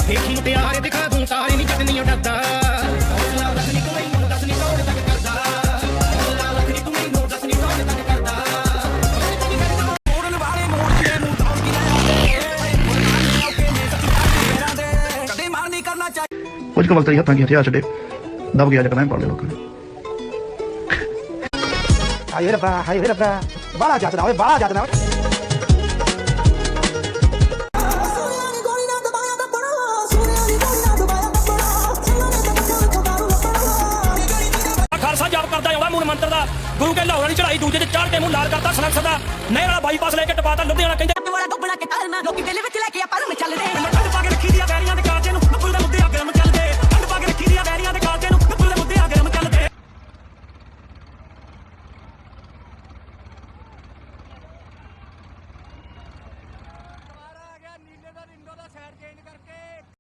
ਦੇਖੀ ਮੁਟਿਆਰੇ ਦਿਖਾ ਦੂੰ ਤਾਰੇ ਨੀ ਚਟਨੀ ਉਡਦਾ ਹੌਸਲਾ ਰੱਖ ਨੀ ਤੂੰ ਮੈਨੂੰ ਦੱਸ ਨੀ ਕੌਣ ਤੱਕ ਕਰਦਾ ਹੌਸਲਾ ਰੱਖ ਨੀ ਤੂੰ ਮੈਨੂੰ ਦੱਸ ਨੀ ਕੌਣ ਤੱਕ ਕਰਦਾ ਮੋੜਨ ਵਾਲੇ ਮੋੜ ਕੇ ਮੂੰਹ ਤੌੜ ਕੇ ਆਉਂਦੇ ਓਕੇ ਨੇ ਸੱਚੀ ਮੇਰਾ ਦੇ ਕਦੇ ਮਾਰ ਨਹੀਂ ਕਰਨਾ ਚਾਹੀਦਾ ਕੁਝ ਕੁ ਵਕਤ ਹੀ ਹੱਥਾਂ 'ਚ ਹਥਿਆਰ ਛੱਡੇ ਦਬ ਗਿਆ ਜਕਰਾਂ ਪੜ ਲਿਆ ਲੋਕਾਂ ਨੇ ਹਾਏ ਰੱਬਾ ਬਾਲਾ ਜੱਟਦਾ ਓਏ ਬਾਲਾ ਜੱਟਦਾ ਓਏ ਖਾਲਸਾ ਜਾਪ ਕਰਦਾ ਆਉਂਦਾ ਮੂਲ ਮੰਤਰ ਦਾ ਗੁਰੂ ਕੇ ਲਾਹੌਰ ਵਾਲੀ ਚੜਾਈ ਦੂਜੇ ਤੇ ਚੜ੍ਹ ਕੇ ਮੂੰਹ ਲਾਲ ਕਰਤਾ ਸਨਕਸਰ ਦਾ ਨਹਿਰ ਵਾਲਾ ਬਾਈਪਾਸ ਲੈ ਕੇ ਟਪਾਤਾ ਲੁਧਿਆਣਾ ਕਹਿੰਦੇ ਵਾਲਾ ਟੋਪਣਾ ਕੇ ਤਾਰਨਾ ਲੋਕੀ ਦਿਲ ਵਿੱਚ ਲੈ ਕੇ ਆ ਪਰ ਮੈਂ ਚੱਲਦੇ ਮੈਂ ਕੱਢ ਪਾ ਕੇ ਰੱਖੀ